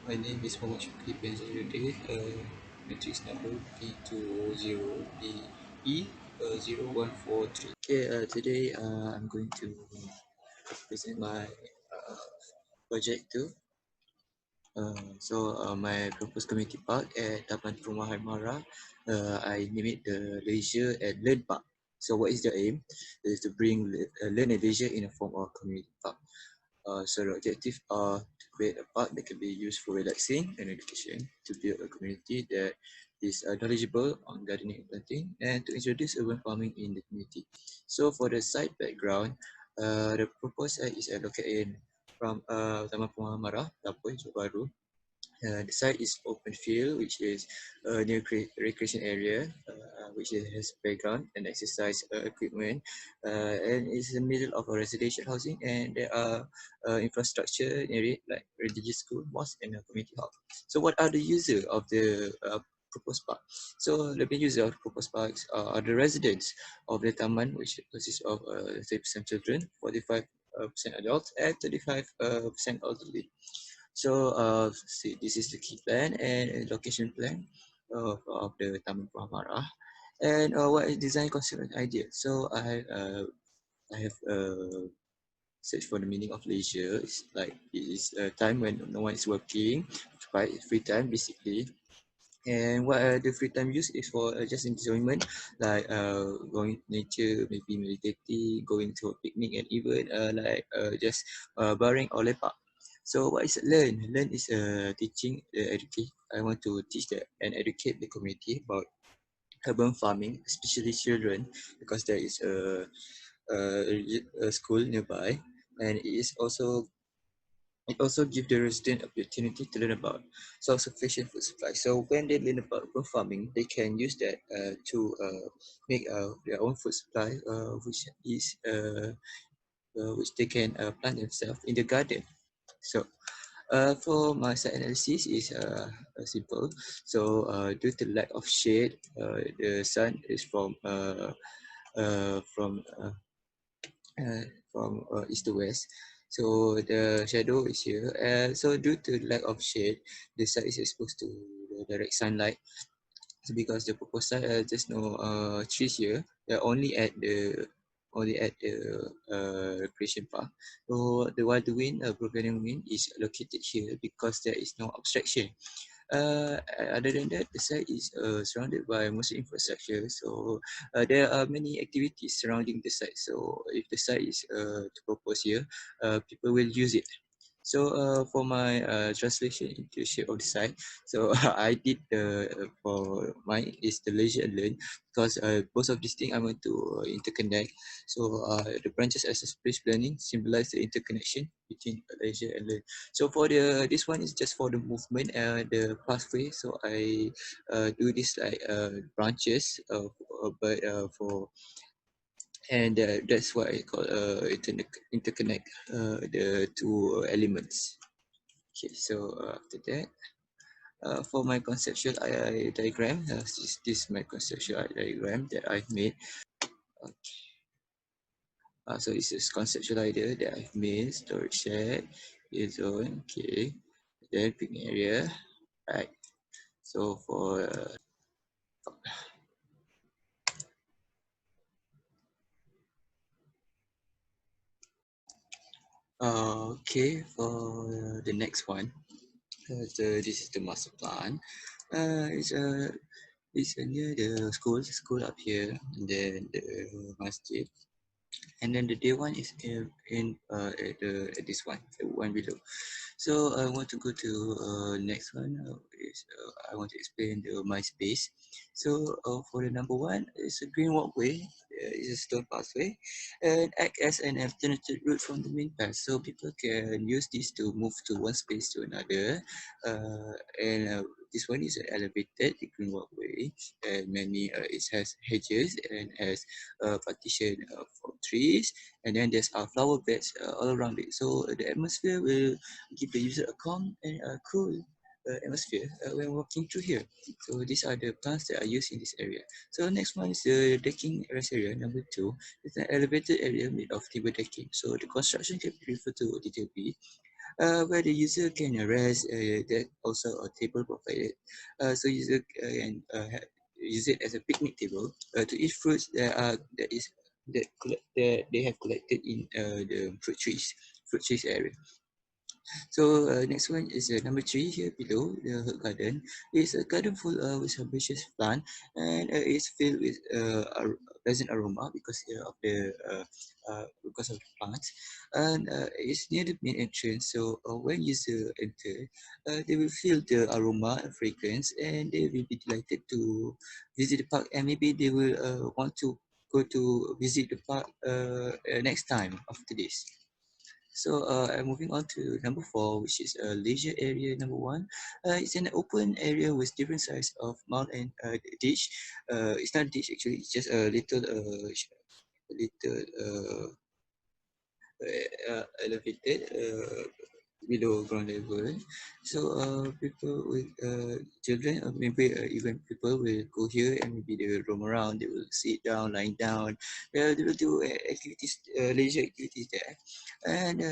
My name is Mohammed Shukri Benzaruddin, matrix number P20BE0143. Okay, today I'm going to present my project too. My proposed community park at Taman Perumahan Mara, I name it the Leisure and Learn Park. So what is the aim? Is to bring learn and leisure in a form of community park. So the objective are to create a park that can be used for relaxing and education, to build a community that is knowledgeable on gardening and planting, and to introduce urban farming in the community. So for the site background, the proposed site is located in from Taman Perumahan Mara, Tapoi, Johor Bahru. The site is open field, which is a near recreation area, which has playground and exercise equipment, and it's in the middle of a residential housing, and there are infrastructure near it like religious school, mosque, and a community hall. So, what are the user of the proposed park? So, the main user of the proposed parks are the residents of the taman, which consists of 30% children, 45% adults, and 35% elderly. So, see, this is the key plan and location plan of the Taman Pramara. And what is design concept and idea? So, I have searched for the meaning of leisure. It's like it is a time when no one is working, right? Free time basically. And what the free time use is for just enjoyment, like going to nature, maybe meditating, going to a picnic, and even just barring or lepak. So what is learn? Learn is teaching, educate. I want to teach that and educate the community about urban farming, especially children, because there is a school nearby, and it also gives the resident opportunity to learn about self-sufficient food supply. So when they learn about urban farming, they can use that to make their own food supply, which they can plant themselves in the garden. So for my site analysis is simple. So due to lack of shade, the sun is uh, from uh, east to west. So the shadow is here. So due to lack of shade, the site is exposed to the direct sunlight. So because the proposed site there's no trees here, they're only at the recreation park. So the wild wind, prevailing wind is located here because there is no obstruction. Other than that, the site is surrounded by mostly infrastructure. So there are many activities surrounding the site. So if the site is to propose here, people will use it. So for my translation into shape of the site, so I did for mine is the leisure and learn, because both of these things I want to interconnect. So the branches as a space planning symbolize the interconnection between leisure and learn. So for this one is just for the movement, the pathway. So I do this like branches, but for and that's what I call interconnect the two elements. Okay, so after that, for my conceptual diagram, this is my conceptual diagram that I've made. So this is conceptual idea that I've made: storage shed, play zone, okay, then picnic area, right? So for okay, for the next one, so this is the master plan. It's near the school up here, and then the masjid, and then the day one is at this one, the one below. So I want to go to next one. I want to explain the my space. So for the number one, it's a green walkway. It's a stone pathway, and act as an alternative route from the main path. So people can use this to move to one space to another. And this one is an elevated green walkway, and many it has hedges and has partition for trees, and then there's flower beds all around it. So the atmosphere will give the user a calm and a cool atmosphere when walking through here. So these are the plants that are used in this area. So next one is the decking rest area. Number two, it's an elevated area made of timber decking. So the construction can be referred to detail B. where the user can rest. There also a table provided, so user can use it as a picnic table to eat fruits that they have collected in the fruit trees area. So next one is number three here below the herb garden. It's a garden full with herbaceous plant, and it's filled with pleasant aroma because of the plants, and it's near the main entrance. So when user enter, they will feel the aroma and fragrance, and they will be delighted to visit the park, and maybe they will want to go to visit the park next time after this. So I'm moving on to number four, which is a leisure area. Number one, it's an open area with different size of mount and ditch. It's not a ditch actually; it's just a little elevated below ground level. So people with children, or maybe even people will go here and maybe they will roam around. They will sit down, lying down. They will do activities, leisure activities there. And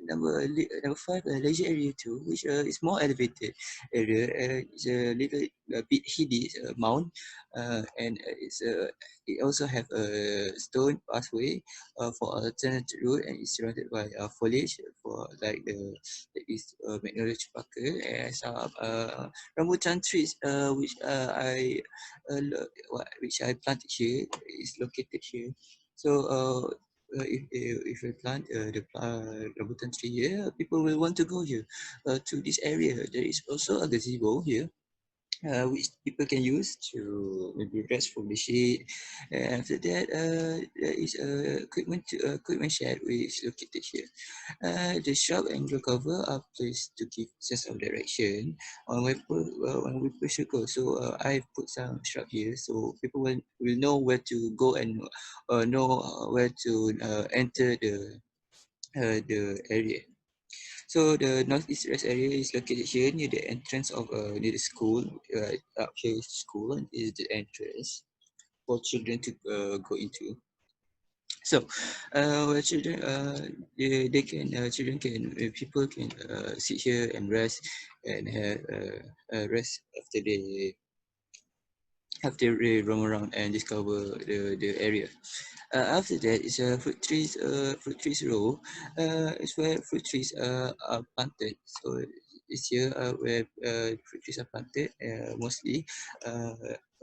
number five, leisure area two, which is more elevated area. It's a little bit hilly, it's a mount, and it also have a stone pathway for alternate route, and it's surrounded by foliage for like the is magnolia chipaka and some rambutan trees which I planted here is located here. So if I plant the rambutan tree here, people will want to go here to this area. There is also a gazebo here which people can use to maybe rest from the shade. And after that, there is a equipment shed which is located here. The sharp angle cover are placed to give sense of direction on where people should go. So I've put some shrub here so people will know where to go and know where to enter the area. So the northeast rest area is located here near the entrance of near the school. Up here is school and is the entrance for children to go into. So, where they can children can people can sit here and rest and have rest after they roam around and discover the area. After that is a fruit trees row. It's where fruit trees are planted. So it's here where fruit trees are planted mostly.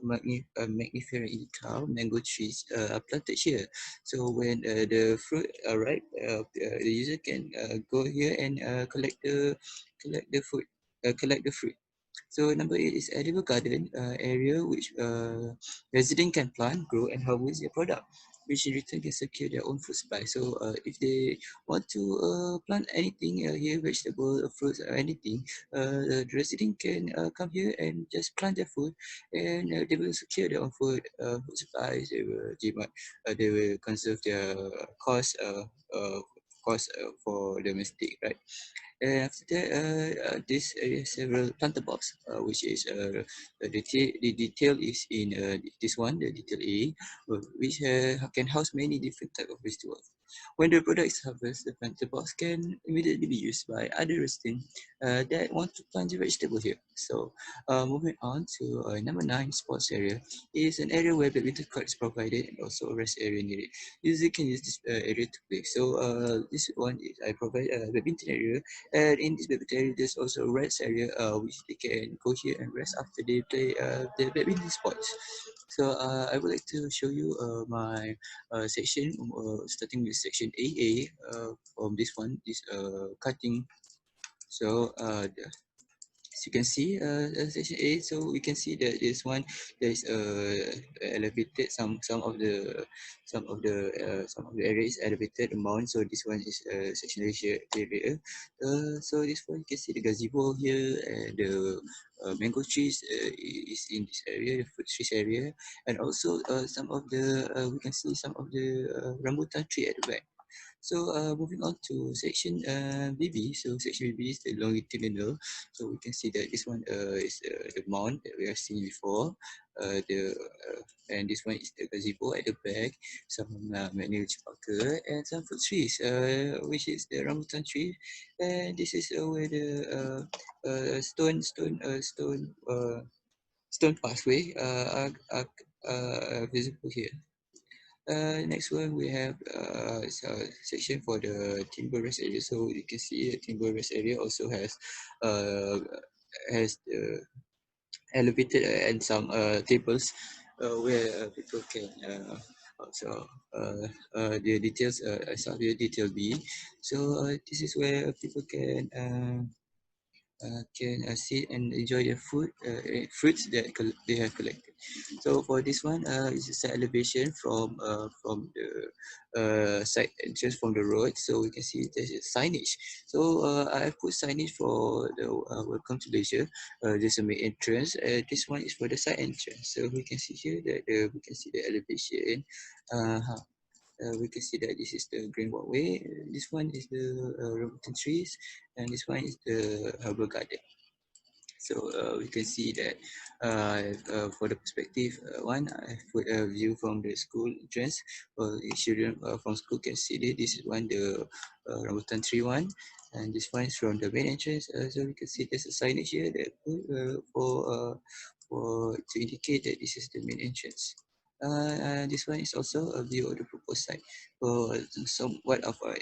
Magniferous indica mango trees are planted here. So when the fruit are ripe, the user can go here and collect the fruit. Collect the fruit. So number eight is edible garden area which resident can plant, grow, and harvest their product, which in return can secure their own food supply. So if they want to plant anything here, vegetable, fruits, or anything, the resident can come here and just plant their food, and they will secure their own food supplies. They will conserve their cost uh, for domestic, right? And after that, this area has several planter box, which is the detail is in this one, the detail A, which can house many different type of vegetables. When the product is harvested, the planter box can immediately be used by other residents that want to plant the vegetable here. So, moving on to number nine, sports area is an area where badminton court is provided and also a rest area near it. User can use this area to play. So, this one is I provide a badminton area, and in this badminton area, there's also a rest area which they can go here and rest after they play the badminton sports. So I would like to show you my section, starting with section AA from this one, this cutting. So as you can see, section A, so we can see that this one there is elevated some of the area is elevated amount. So this one is section area. So this one you can see the gazebo here and the mango trees is in this area, the fruit trees area, and also some of the we can see some of the rambutan tree at the back. So moving on to section BB. So section BB is the longitudinal. So we can see that this one is the mount that we have seen before. And this one is the gazebo at the back. Some manual chipaka and some fruit trees, which is the rambutan tree. And this is where the stone pathway are visible here. Next one we have section for the Timberless area. So you can see the Timberless area also has the elevated and some tables where people can also the details. I saw the detail B. So this is where people can sit and enjoy their fruits that they have collected. So for this one, it's a side elevation from the side entrance from the road. So we can see there's a signage. So I put signage for the welcome to leisure. There's a main entrance. This one is for the side entrance. So we can see here that we can see the elevation. We can see that this is the green walkway. This one is the rambutan trees, and this one is the herbal garden. So we can see that for the perspective one, I put a view from the school entrance. Children from school can see this. This is one, the rambutan tree one, and this one is from the main entrance. So we can see there's a signage here that put for to indicate that this is the main entrance. This one is also a view of the proposed site. So somewhat of a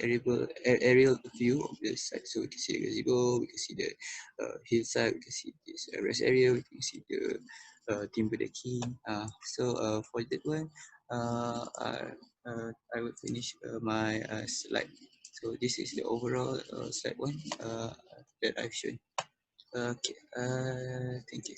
aerial view of the site. So we can see the gazebo, we can see the hillside, we can see this rest area, we can see the timber decking. For that one, I will finish my slide. So this is the overall slide one that I've shown. Okay, thank you.